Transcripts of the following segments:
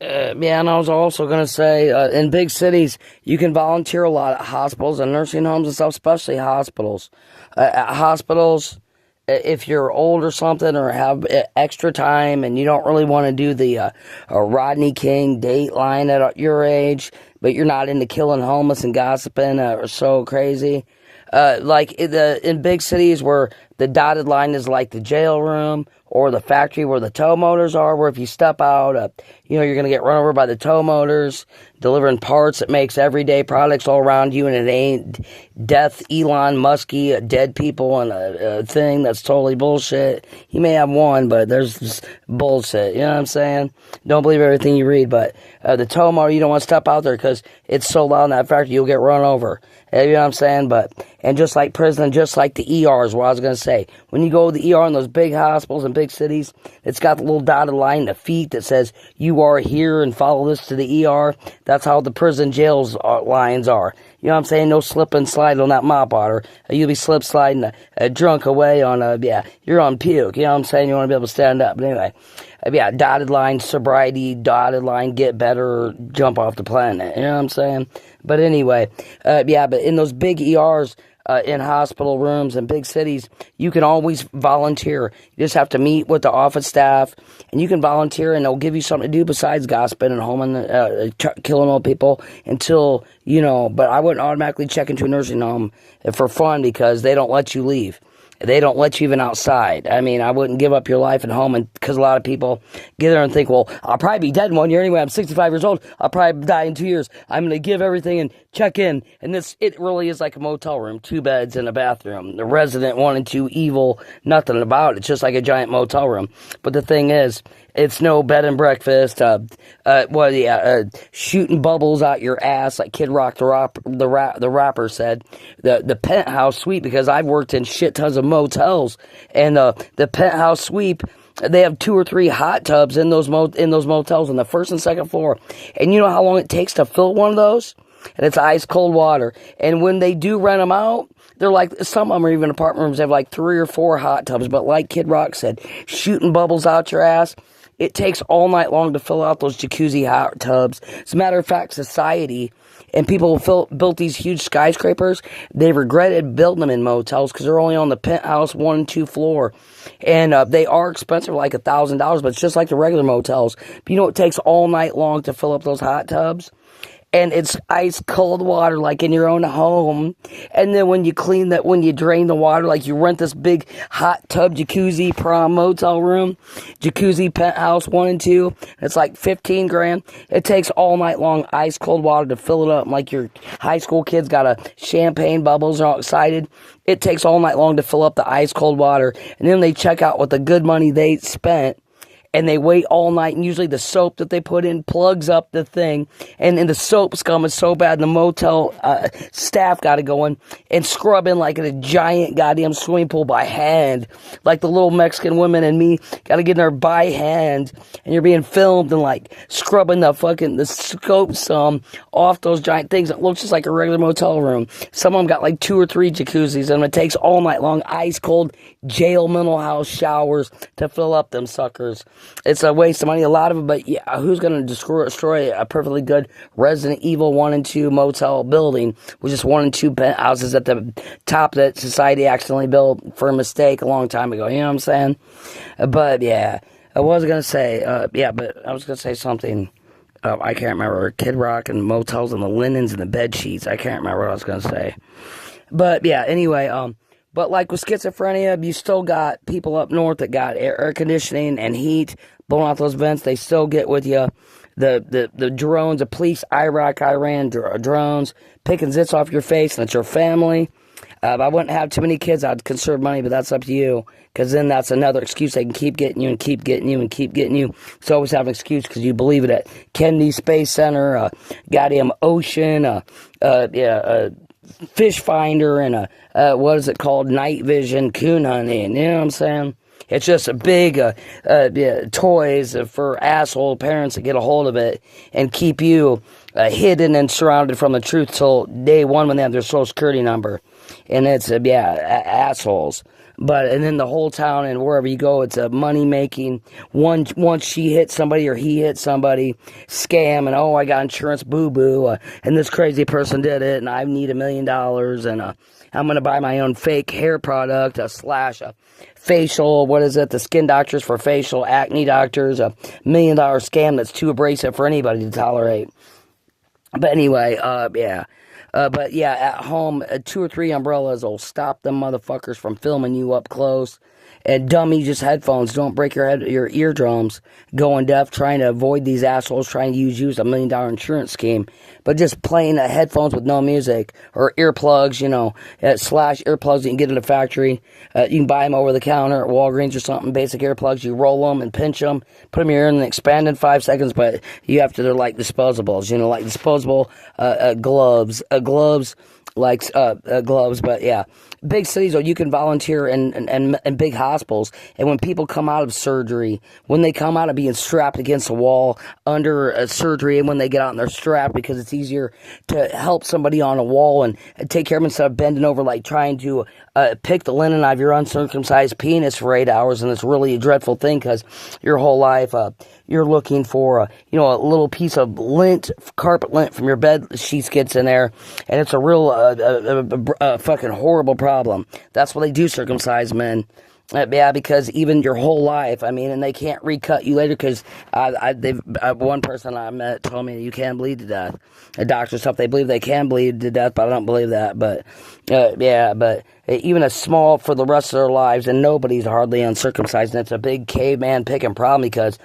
Yeah, and I was also going to say, in big cities, you can volunteer a lot at hospitals and nursing homes and stuff, especially hospitals. At hospitals, if you're old or something or have extra time and you don't really want to do the Rodney King Dateline at your age, but you're not into killing homeless and gossiping or so crazy, like in big cities where the dotted line is like the jail room or the factory where the tow motors are, where if you step out, you're going to get run over by the tow motors, delivering parts that makes everyday products all around you, and it ain't death, Elon Musky, dead people, and a thing that's totally bullshit. You may have one, but there's just bullshit. You know what I'm saying? Don't believe everything you read, but the tow motor, you don't want to step out there because it's so loud in that factory, you'll get run over. You know what I'm saying? And just like prison, just like the ERs, what I was going to say. When you go to the ER in those big hospitals and big cities, it's got the little dotted line, the feet that says, you are here and follow this to the ER. That's how the prison jails lines are. You know what I'm saying? No slip and slide on that mop water. You'll be slip sliding drunk away on, you're on puke. You know what I'm saying? You want to be able to stand up. But anyway, dotted line, sobriety, dotted line, get better, jump off the planet. You know what I'm saying? But anyway, but in those big ERs, in hospital rooms and big cities, you can always volunteer. You just have to meet with the office staff, and you can volunteer, and they'll give you something to do besides gossiping and homing, killing old people until, but I wouldn't automatically check into a nursing home for fun because they don't let you leave. They don't let you even outside. I mean, I wouldn't give up your life at home, and because a lot of people get there and think, well, I'll probably be dead in 1 year anyway. I'm 65 years old. I'll probably die in 2 years. I'm going to give everything and check in. And it really is like a motel room, 2 beds and a bathroom. The resident 1 and 2 evil, nothing about it. It's just like a giant motel room. But the thing is, it's no bed and breakfast, shooting bubbles out your ass like Kid Rock the rapper said. The penthouse suite, because I've worked in shit tons of motels, and the penthouse suite, they have 2 or 3 hot tubs in those motels on the first and second floor. And you know how long it takes to fill one of those? And it's ice cold water. And when they do rent them out, they're like, some of them are even apartment rooms, they have like 3 or 4 hot tubs. But like Kid Rock said, shooting bubbles out your ass, it takes all night long to fill out those jacuzzi hot tubs. As a matter of fact, society and people built these huge skyscrapers. They regretted building them in motels because they're only on the penthouse 1 and 2 floor. And they are expensive, like $1,000, but it's just like the regular motels. But it takes all night long to fill up those hot tubs. And it's ice cold water like in your own home. And then when you when you drain the water, like you rent this big hot tub jacuzzi prom motel room, jacuzzi penthouse 1 and 2, it's like 15 grand. It takes all night long ice cold water to fill it up. Like your high school kids got a champagne bubbles and all excited. It takes all night long to fill up the ice cold water. And then they check out with the good money they spent. And they wait all night, and usually the soap that they put in plugs up the thing, and the soap scum is so bad, the motel staff got to go in and scrub in like in a giant goddamn swimming pool by hand, like the little Mexican women and me got to get in there by hand, and you're being filmed and like scrubbing the soap scum off those giant things. It looks just like a regular motel room. Some of them got like 2 or 3 jacuzzis, and it takes all night long ice cold jail mental house showers to fill up them suckers. It's a waste of money, a lot of it, but yeah, who's going to destroy a perfectly good Resident Evil 1 and 2 motel building with just 1 and 2 penthouses at the top that society accidentally built for a mistake a long time ago? You know what I'm saying? But yeah, I was going to say, something. I can't remember. Kid Rock and motels and the linens and the bed sheets. I can't remember what I was going to say. But yeah, anyway, but like with schizophrenia, you still got people up north that got air conditioning and heat blowing out those vents. They still get with you. The drones, the police, Iraq, Iran drones, picking zits off your face, and it's your family. I wouldn't have too many kids. I'd conserve money, but that's up to you. Because then that's another excuse. They can keep getting you and keep getting you and keep getting you. So always have an excuse because you believe it at Kennedy Space Center, goddamn ocean, fish finder, and what is it called, night vision, coon hunting. You know what I'm saying? It's just a big toys for asshole parents to get a hold of it and keep you hidden and surrounded from the truth till day one when they have their social security number. And it's assholes. and then the whole town and wherever you go, it's a money making. Once she hits somebody or he hits somebody, scam, and oh, I got insurance, boo boo, and this crazy person did it, and I need $1 million, and I'm gonna buy my own fake hair product, slash a facial, what is it, the skin doctors for facial, acne doctors, $1 million scam that's too abrasive for anybody to tolerate. But anyway, yeah. But yeah, at home, 2 or 3 umbrellas will stop them motherfuckers from filming you up close. And dummy, just headphones. Don't break your eardrums going deaf, trying to avoid these assholes trying to use you as $1 million insurance scheme. But just playing headphones with no music or earplugs, slash earplugs you can get at a factory. You can buy them over the counter at Walgreens or something. Basic earplugs. You roll them and pinch them, put them in your ear and expand in 5 seconds. But they're like disposables, like disposable gloves. Gloves, but yeah, big cities, you can volunteer in big hospitals. And when people come out of surgery, when they come out of being strapped against a wall under a surgery, and when they get out and they're strapped, because it's easier to help somebody on a wall and take care of them instead of bending over like trying to pick the linen out of your uncircumcised penis for 8 hours. And it's really a dreadful thing, because your whole life you're looking for a little piece of carpet lint from your bed sheets gets in there, and it's a real fucking horrible problem. That's why they do circumcise men. Yeah, because even your whole life, and they can't recut you later, because one person I met told me you can bleed to death. The doctors stuff, they believe they can bleed to death, but I don't believe that. But but even a small for the rest of their lives, and nobody's hardly uncircumcised, and it's a big caveman picking problem, because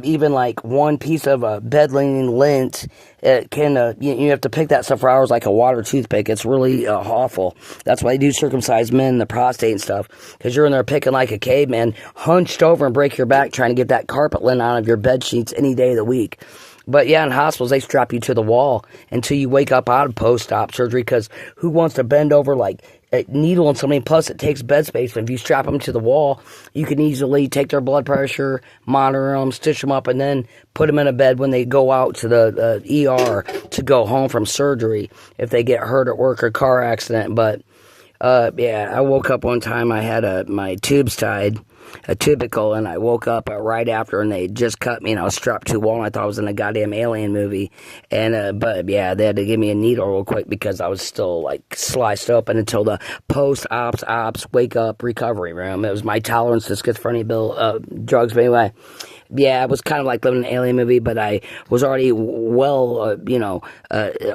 even like one piece of bed linen lint, it can you have to pick that stuff for hours like a water toothpick. It's really awful. That's why they do circumcise men, the prostate and stuff, because you're in there picking like a caveman, hunched over and break your back trying to get that carpet lint out of your bed sheets any day of the week. But yeah, in hospitals, they strap you to the wall until you wake up out of post-op surgery, because who wants to bend over like a needle on somebody? Plus, it takes bed space. If you strap them to the wall, you can easily take their blood pressure, monitor them, stitch them up, and then put them in a bed when they go out to the ER to go home from surgery if they get hurt at work or car accident. But yeah, I woke up one time, I had my tubes tied, a tubicle, and I woke up right after, and they just cut me, and I was strapped to a wall, and I thought I was in a goddamn alien movie. And but yeah, they had to give me a needle real quick, because I was still like sliced open until the post-ops wake up recovery room. It was my tolerance to schizophrenia drugs. But anyway, yeah, it was kind of like living in an alien movie, but I was already well,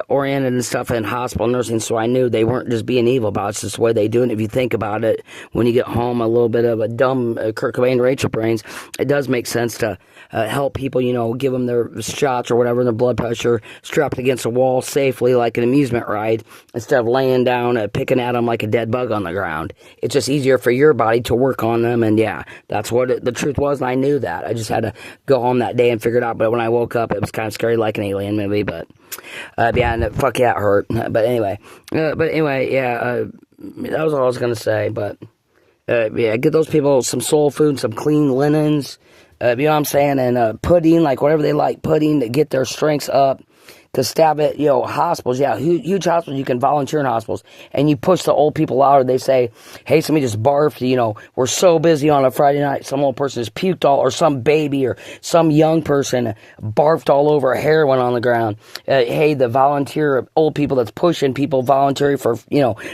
oriented and stuff in hospital nursing, so I knew they weren't just being evil about it. It's just the way they do it. And if you think about it, when you get home, a little bit of a dumb Kurt Cobain, Rachel brains, it does make sense to help people, give them their shots or whatever, their blood pressure, strapped against a wall safely like an amusement ride, instead of laying down, picking at them like a dead bug on the ground. It's just easier for your body to work on them, and yeah, that's what the truth was, and I knew that. I just had to go home that day and figure it out. But when I woke up, it was kind of scary, like an alien movie. But yeah, and fuck yeah, it hurt. But anyway, yeah, that was all I was gonna say. But yeah, get those people some soul food, some clean linens, you know what I'm saying, and pudding, like whatever they like, pudding to get their strengths up. To stab at, hospitals, yeah, huge hospitals, you can volunteer in hospitals, and you push the old people out, or they say, hey, somebody just barfed, we're so busy on a Friday night, some old person just puked all, or some baby, or some young person barfed all over heroin on the ground. Hey, the volunteer old people that's pushing people voluntary for,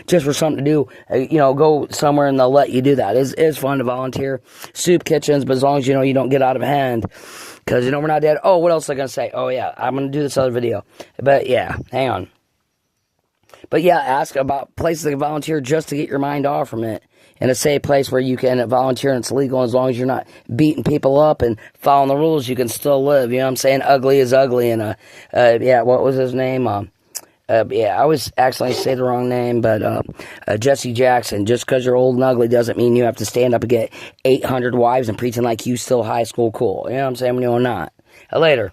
just for something to do, go somewhere and they'll let you do that. It's fun to volunteer. Soup kitchens, but as long as, you don't get out of hand. Because, we're not dead. Oh, what else was I going to say? Oh, yeah, I'm going to do this other video. But, yeah, hang on. But, yeah, ask about places that can volunteer just to get your mind off from it. In a safe place where you can volunteer and it's legal. As long as you're not beating people up and following the rules, you can still live. You know what I'm saying? Ugly is ugly. And, yeah, what was his name? Yeah, I always accidentally say the wrong name, but Jesse Jackson. Just because you're old and ugly doesn't mean you have to stand up and get 800 wives and pretend like you still high school cool. You know what I'm saying? When you're not. Later.